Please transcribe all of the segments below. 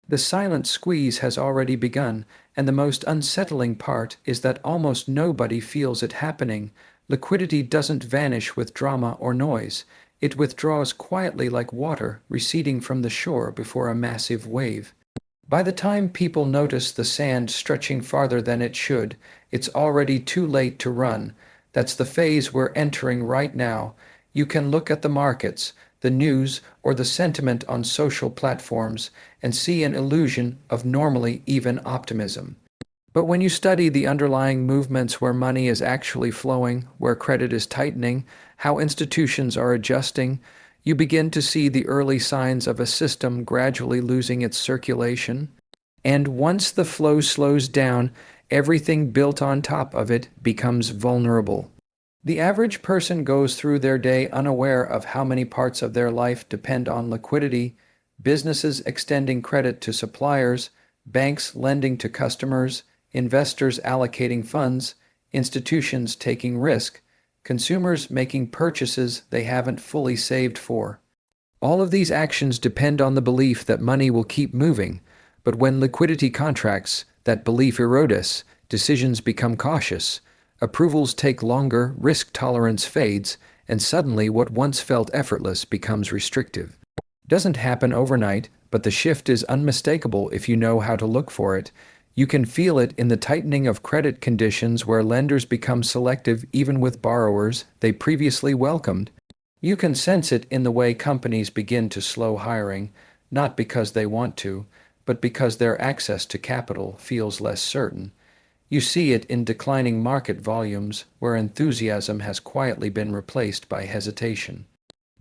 The silent squeeze has already begun, and the most unsettling part is that almost nobody feels it happening. Liquidity doesn't vanish with drama or noise. It withdraws quietly like water receding from the shore before a massive wave. By the time people notice the sand stretching farther than it should, it's already too late to run. That's the phase we're entering right now. You can look at the markets, the news, or the sentiment on social platforms and see an illusion of normally even optimism. But when you study the underlying movements where money is actually flowing, where credit is tightening, how institutions are adjusting, you begin to see the early signs of a system gradually losing its circulation. And once the flow slows down, everything built on top of it becomes vulnerable. The average person goes through their day unaware of how many parts of their life depend on liquidity: businesses extending credit to suppliers, banks lending to customers, investors allocating funds, institutions taking risk, consumers making purchases they haven't fully saved for. All of these actions depend on the belief that money will keep moving, but when liquidity contracts, that belief erodes, decisions become cautious, approvals take longer, risk tolerance fades, and suddenly what once felt effortless becomes restrictive. It doesn't happen overnight, but the shift is unmistakable if you know how to look for it. You can feel it in the tightening of credit conditions where lenders become selective even with borrowers they previously welcomed. You can sense it in the way companies begin to slow hiring, not because they want to, but because their access to capital feels less certain. You see it in declining market volumes where enthusiasm has quietly been replaced by hesitation.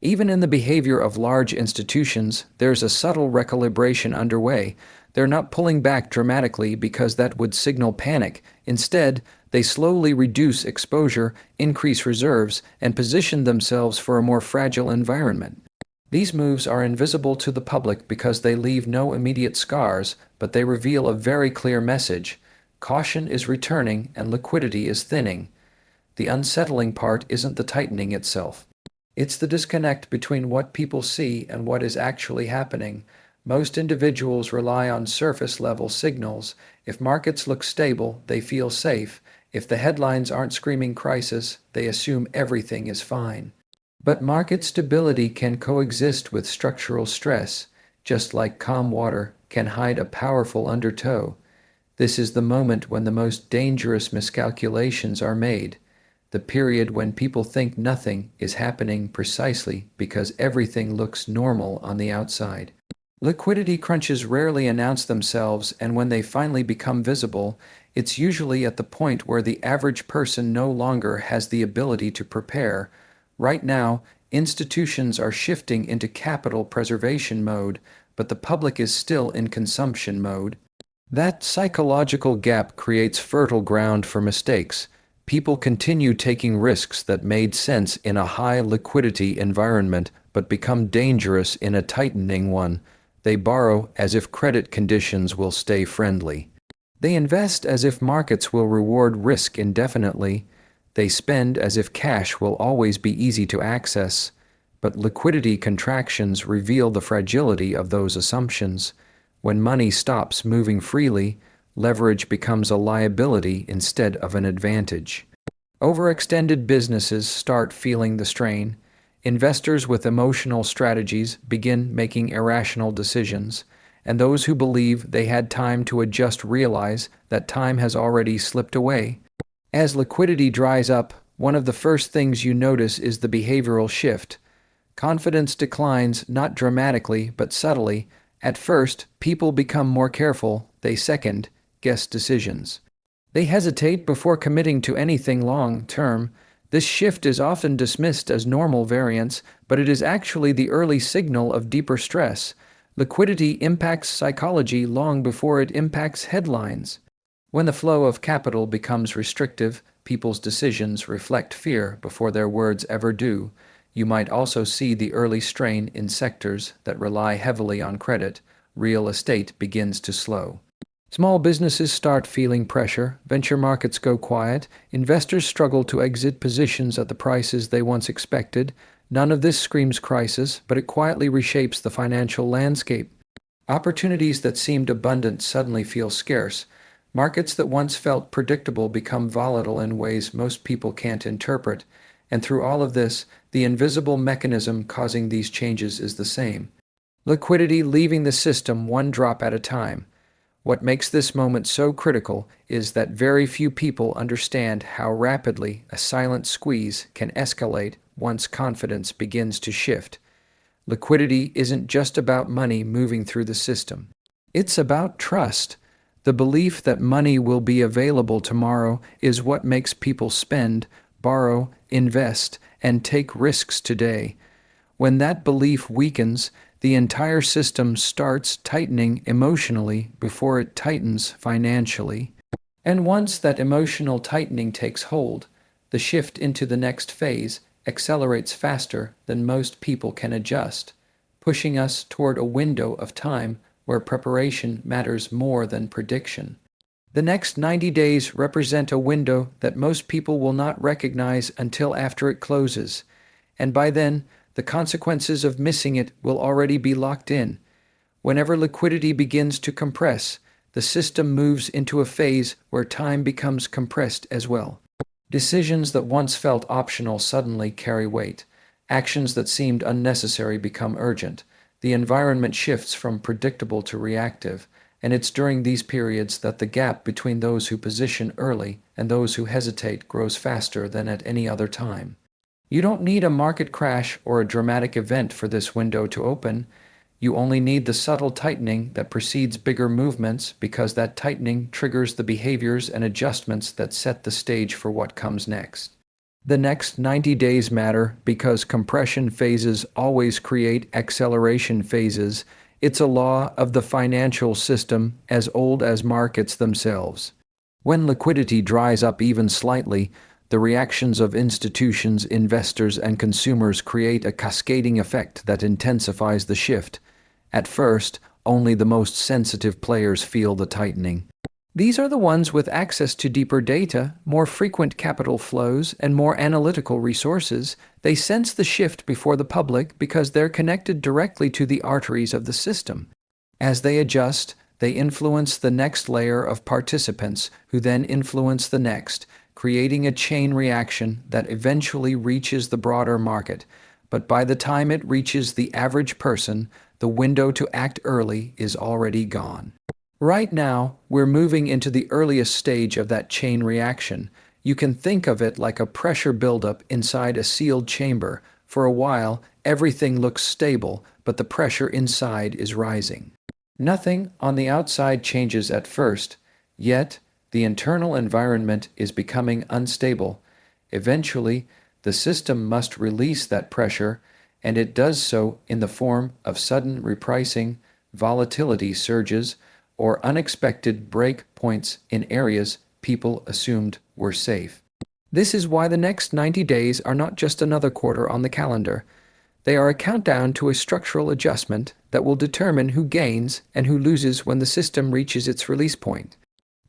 Even in the behavior of large institutions, there's a subtle recalibration underway. They're not pulling back dramatically because that would signal panic. Instead, they slowly reduce exposure, increase reserves, and position themselves for a more fragile environment. These moves are invisible to the public because they leave no immediate scars, but they reveal a very clear message. Caution is returning and liquidity is thinning. The unsettling part isn't the tightening itself. It's the disconnect between what people see and what is actually happening. Most individuals rely on surface-level signals. If markets look stable, they feel safe. If the headlines aren't screaming crisis, they assume everything is fine. But market stability can coexist with structural stress, just like calm water can hide a powerful undertow. This is the moment when the most dangerous miscalculations are made, the period when people think nothing is happening precisely because everything looks normal on the outside. Liquidity crunches rarely announce themselves, and when they finally become visible, it's usually at the point where the average person no longer has the ability to prepare. Right now, institutions are shifting into capital preservation mode, but the public is still in consumption mode. That psychological gap creates fertile ground for mistakes. People continue taking risks that made sense in a high liquidity environment but become dangerous in a tightening one. They borrow as if credit conditions will stay friendly. They invest as if markets will reward risk indefinitely. They spend as if cash will always be easy to access. But liquidity contractions reveal the fragility of those assumptions. When money stops moving freely, leverage becomes a liability instead of an advantage. Overextended businesses start feeling the strain. Investors with emotional strategies begin making irrational decisions, and those who believe they had time to adjust realize that time has already slipped away. As liquidity dries up, one of the first things you notice is the behavioral shift. Confidence declines not dramatically but subtly. At first, people become more careful. They second-guess decisions. They hesitate before committing to anything long-term. This shift is often dismissed as normal variance, but it is actually the early signal of deeper stress. Liquidity impacts psychology long before it impacts headlines. When the flow of capital becomes restrictive, people's decisions reflect fear before their words ever do. You might also see the early strain in sectors that rely heavily on credit. Real estate begins to slow. Small businesses start feeling pressure, venture markets go quiet, investors struggle to exit positions at the prices they once expected. None of this screams crisis, but it quietly reshapes the financial landscape. Opportunities that seemed abundant suddenly feel scarce. Markets that once felt predictable become volatile in ways most people can't interpret. And through all of this, the invisible mechanism causing these changes is the same. Liquidity leaving the system one drop at a time. What makes this moment so critical is that very few people understand how rapidly a silent squeeze can escalate once confidence begins to shift. Liquidity isn't just about money moving through the system. It's about trust. The belief that money will be available tomorrow is what makes people spend, borrow, invest, and take risks today. When that belief weakens, the entire system starts tightening emotionally before it tightens financially. And once that emotional tightening takes hold, the shift into the next phase accelerates faster than most people can adjust, pushing us toward a window of time where preparation matters more than prediction. The next 90 days represent a window that most people will not recognize until after it closes, and by then, the consequences of missing it will already be locked in. Whenever liquidity begins to compress, the system moves into a phase where time becomes compressed as well. Decisions that once felt optional suddenly carry weight. Actions that seemed unnecessary become urgent. The environment shifts from predictable to reactive, and it's during these periods that the gap between those who position early and those who hesitate grows faster than at any other time. You don't need a market crash or a dramatic event for this window to open. You only need the subtle tightening that precedes bigger movements, because that tightening triggers the behaviors and adjustments that set the stage for what comes next. The next 90 days matter because compression phases always create acceleration phases. It's a law of the financial system as old as markets themselves. When liquidity dries up even slightly, the reactions of institutions, investors, and consumers create a cascading effect that intensifies the shift. At first, only the most sensitive players feel the tightening. These are the ones with access to deeper data, more frequent capital flows, and more analytical resources. They sense the shift before the public because they're connected directly to the arteries of the system. As they adjust, they influence the next layer of participants, who then influence the next, creating a chain reaction that eventually reaches the broader market. But by the time it reaches the average person, the window to act early is already gone. Right now, we're moving into the earliest stage of that chain reaction. You can think of it like a pressure buildup inside a sealed chamber. For a while, everything looks stable, but the pressure inside is rising. Nothing on the outside changes at first, yet the internal environment is becoming unstable. Eventually, the system must release that pressure, and it does so in the form of sudden repricing, volatility surges, or unexpected break points in areas people assumed were safe. This is why the next 90 days are not just another quarter on the calendar. They are a countdown to a structural adjustment that will determine who gains and who loses when the system reaches its release point.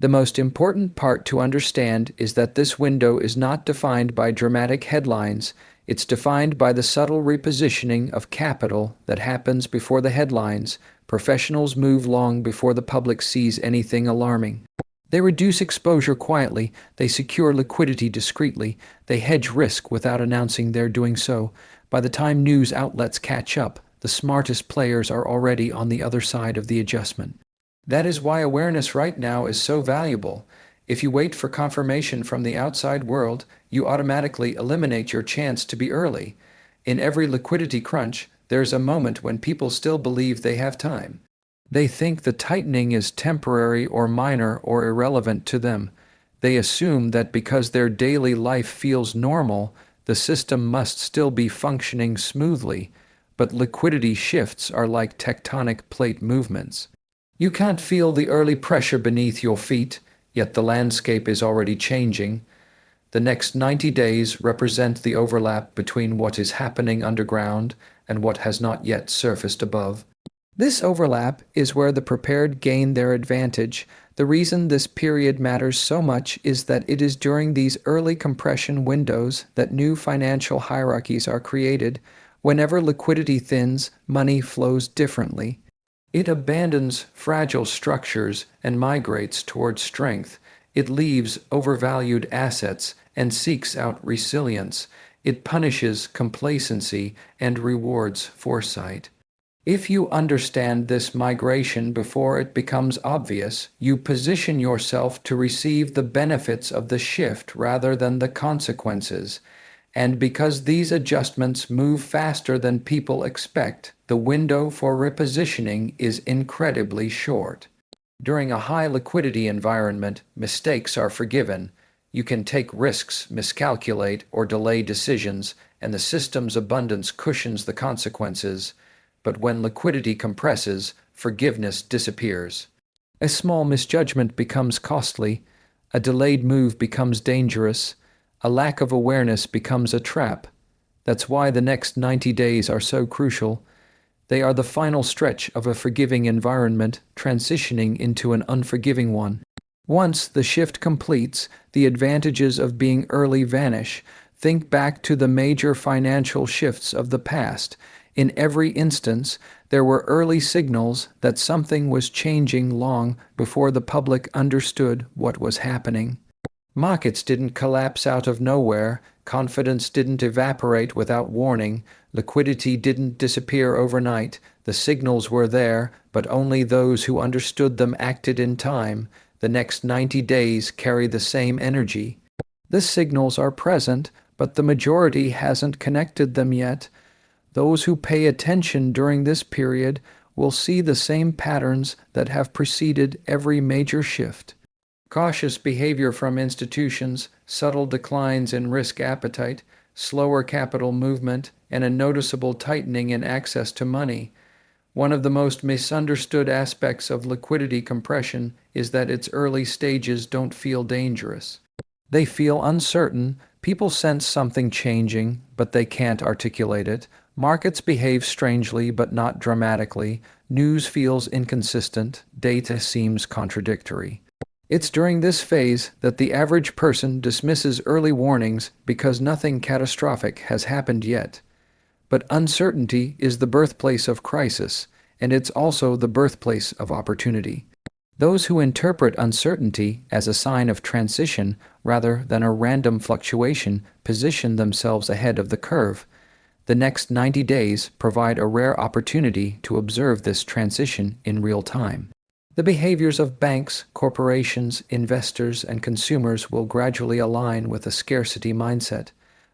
The most important part to understand is that this window is not defined by dramatic headlines. It's defined by the subtle repositioning of capital that happens before the headlines. Professionals move long before the public sees anything alarming. They reduce exposure quietly, they secure liquidity discreetly, they hedge risk without announcing they're doing so. By the time news outlets catch up, the smartest players are already on the other side of the adjustment. That is why awareness right now is so valuable. If you wait for confirmation from the outside world, you automatically eliminate your chance to be early. In every liquidity crunch, there's a moment when people still believe they have time. They think the tightening is temporary or minor or irrelevant to them. They assume that because their daily life feels normal, the system must still be functioning smoothly. But liquidity shifts are like tectonic plate movements. You can't feel the early pressure beneath your feet, yet the landscape is already changing. The next 90 days represent the overlap between what is happening underground and what has not yet surfaced above. This overlap is where the prepared gain their advantage. The reason this period matters so much is that it is during these early compression windows that new financial hierarchies are created. Whenever liquidity thins, money flows differently. It abandons fragile structures and migrates toward strength. It leaves overvalued assets and seeks out resilience. It punishes complacency and rewards foresight. If you understand this migration before it becomes obvious, you position yourself to receive the benefits of the shift rather than the consequences. And because these adjustments move faster than people expect, the window for repositioning is incredibly short. During a high liquidity environment, mistakes are forgiven. You can take risks, miscalculate, or delay decisions, and the system's abundance cushions the consequences. But when liquidity compresses, forgiveness disappears. A small misjudgment becomes costly, a delayed move becomes dangerous, a lack of awareness becomes a trap. That's why the next 90 days are so crucial. They are the final stretch of a forgiving environment transitioning into an unforgiving one. Once the shift completes, the advantages of being early vanish. Think back to the major financial shifts of the past. In every instance, there were early signals that something was changing long before the public understood what was happening. Markets didn't collapse out of nowhere, confidence didn't evaporate without warning, liquidity didn't disappear overnight. The signals were there, but only those who understood them acted in time. The next 90 days carry the same energy. The signals are present, but the majority hasn't connected them yet. Those who pay attention during this period will see the same patterns that have preceded every major shift. Cautious behavior from institutions, subtle declines in risk appetite, slower capital movement, and a noticeable tightening in access to money. One of the most misunderstood aspects of liquidity compression is that its early stages don't feel dangerous. They feel uncertain. People sense something changing, but they can't articulate it. Markets behave strangely, but not dramatically. News feels inconsistent. Data seems contradictory. It's during this phase that the average person dismisses early warnings because nothing catastrophic has happened yet. But uncertainty is the birthplace of crisis, and it's also the birthplace of opportunity. Those who interpret uncertainty as a sign of transition rather than a random fluctuation position themselves ahead of the curve. The next 90 days provide a rare opportunity to observe this transition in real time. The behaviors of banks, corporations, investors, and consumers will gradually align with a scarcity mindset.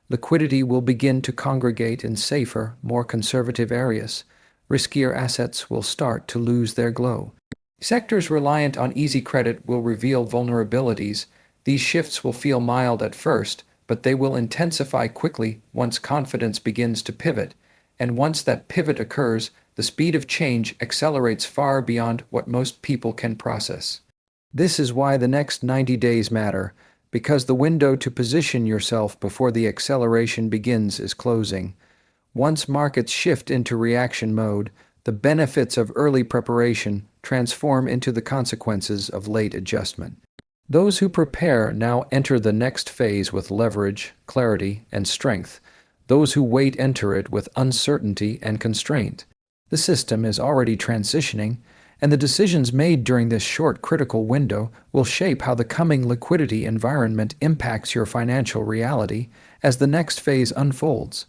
Liquidity will begin to congregate in safer, more conservative areas. Riskier assets will start to lose their glow. Sectors reliant on easy credit will reveal vulnerabilities. These shifts will feel mild at first, but they will intensify quickly once confidence begins to pivot. And once that pivot occurs, the speed of change accelerates far beyond what most people can process. This is why the next 90 days matter, because the window to position yourself before the acceleration begins is closing. Once markets shift into reaction mode, the benefits of early preparation transform into the consequences of late adjustment. Those who prepare now enter the next phase with leverage, clarity, and strength. Those who wait enter it with uncertainty and constraint. The system is already transitioning, and the decisions made during this short critical window will shape how the coming liquidity environment impacts your financial reality as the next phase unfolds.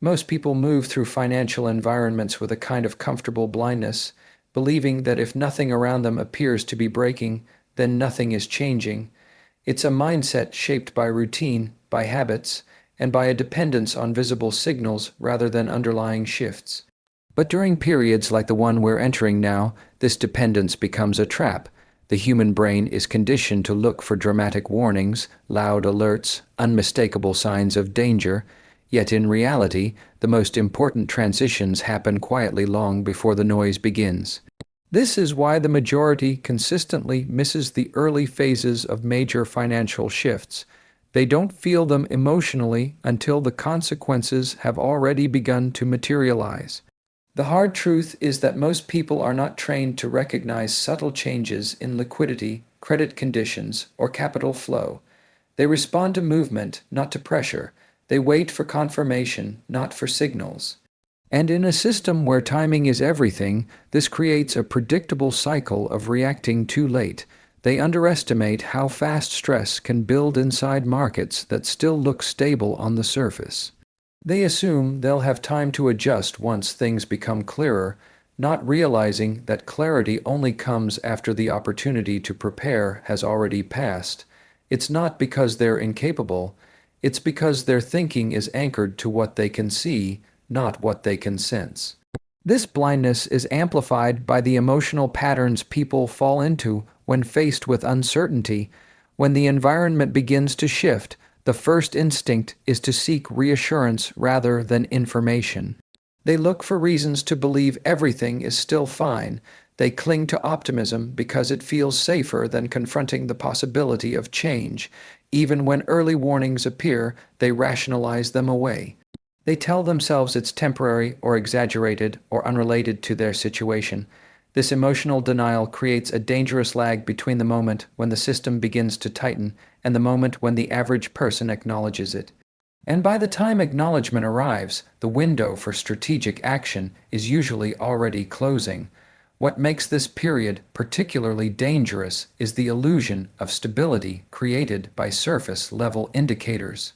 Most people move through financial environments with a kind of comfortable blindness, believing that if nothing around them appears to be breaking, then nothing is changing. It's a mindset shaped by routine, by habits, and by a dependence on visible signals rather than underlying shifts. But during periods like the one we're entering now, this dependence becomes a trap. The human brain is conditioned to look for dramatic warnings, loud alerts, unmistakable signs of danger, yet in reality, the most important transitions happen quietly long before the noise begins. This is why the majority consistently misses the early phases of major financial shifts. They don't feel them emotionally until the consequences have already begun to materialize. The hard truth is that most people are not trained to recognize subtle changes in liquidity, credit conditions, or capital flow. They respond to movement, not to pressure. They wait for confirmation, not for signals. And in a system where timing is everything, this creates a predictable cycle of reacting too late. They underestimate how fast stress can build inside markets that still look stable on the surface. They assume they'll have time to adjust once things become clearer, not realizing that clarity only comes after the opportunity to prepare has already passed. It's not because they're incapable, it's because their thinking is anchored to what they can see, not what they can sense. This blindness is amplified by the emotional patterns people fall into when faced with uncertainty. When the environment begins to shift, the first instinct is to seek reassurance rather than information. They look for reasons to believe everything is still fine. They cling to optimism because it feels safer than confronting the possibility of change. Even when early warnings appear, they rationalize them away. They tell themselves it's temporary or exaggerated or unrelated to their situation. This emotional denial creates a dangerous lag between the moment when the system begins to tighten and the moment when the average person acknowledges it. And by the time acknowledgement arrives, the window for strategic action is usually already closing. What makes this period particularly dangerous is the illusion of stability created by surface-level indicators.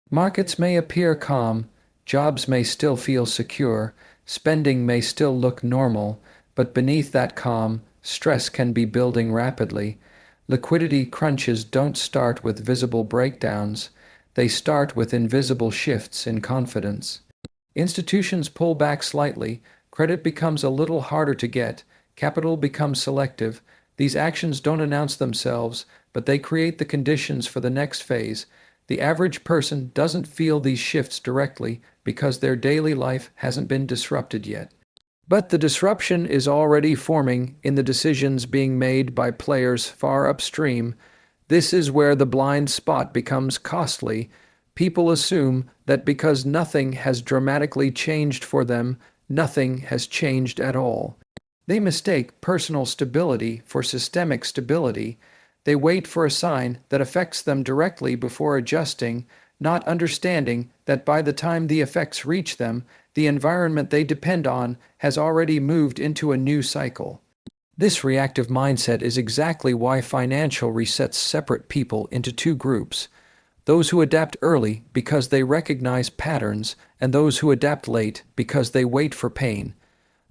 Markets may appear calm, jobs may still feel secure, spending may still look normal, but beneath that calm, stress can be building rapidly. Liquidity crunches don't start with visible breakdowns, they start with invisible shifts in confidence. Institutions pull back slightly, credit becomes a little harder to get, capital becomes selective. These actions don't announce themselves, but they create the conditions for the next phase. The average person doesn't feel these shifts directly because their daily life hasn't been disrupted yet. But the disruption is already forming in the decisions being made by players far upstream. This is where the blind spot becomes costly. People assume that because nothing has dramatically changed for them, nothing has changed at all. They mistake personal stability for systemic stability. They wait for a sign that affects them directly before adjusting, not understanding that by the time the effects reach them, the environment they depend on has already moved into a new cycle. This reactive mindset is exactly why financial resets separate people into two groups: those who adapt early because they recognize patterns, and those who adapt late because they wait for pain.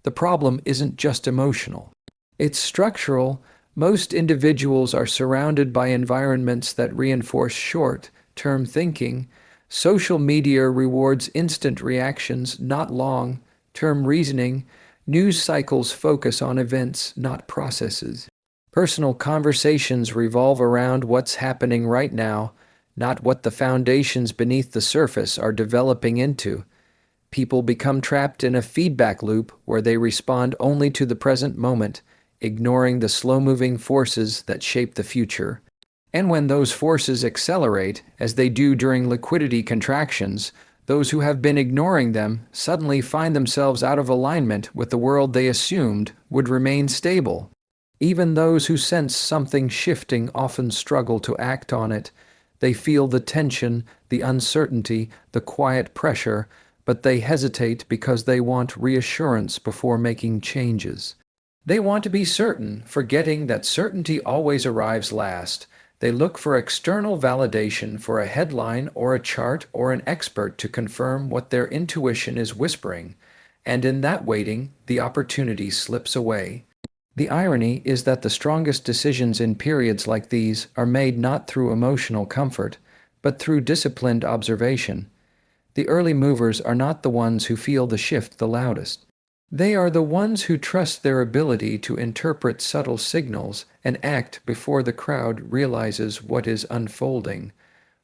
The problem isn't just emotional. It's structural. Most individuals are surrounded by environments that reinforce short-term thinking. Social media rewards instant reactions, not long-term reasoning. News cycles focus on events, not processes. Personal conversations revolve around what's happening right now, not what the foundations beneath the surface are developing into. People become trapped in a feedback loop where they respond only to the present moment, ignoring the slow-moving forces that shape the future. And when those forces accelerate, as they do during liquidity contractions, those who have been ignoring them suddenly find themselves out of alignment with the world they assumed would remain stable. Even those who sense something shifting often struggle to act on it. They feel the tension, the uncertainty, the quiet pressure, but they hesitate because they want reassurance before making changes. They want to be certain, forgetting that certainty always arrives last. They look for external validation, for a headline or a chart or an expert to confirm what their intuition is whispering, and in that waiting, the opportunity slips away. The irony is that the strongest decisions in periods like these are made not through emotional comfort, but through disciplined observation. The early movers are not the ones who feel the shift the loudest. They are the ones who trust their ability to interpret subtle signals and act before the crowd realizes what is unfolding.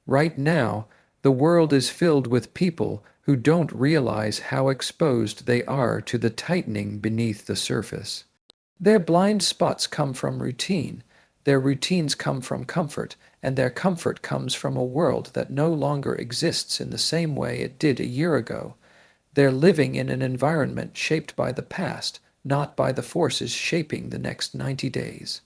Right now, the world is filled with people who don't realize how exposed they are to the tightening beneath the surface. Their blind spots come from routine, their routines come from comfort, and their comfort comes from a world that no longer exists in the same way it did a year ago. They're living in an environment shaped by the past, not by the forces shaping the next 90 days.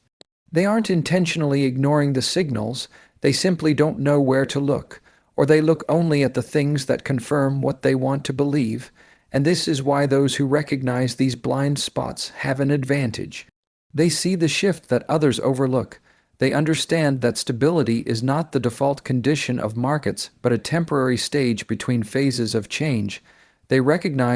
They aren't intentionally ignoring the signals, they simply don't know where to look, or they look only at the things that confirm what they want to believe. And this is why those who recognize these blind spots have an advantage. They see the shift that others overlook. They understand that stability is not the default condition of markets, but a temporary stage between phases of change. They recognize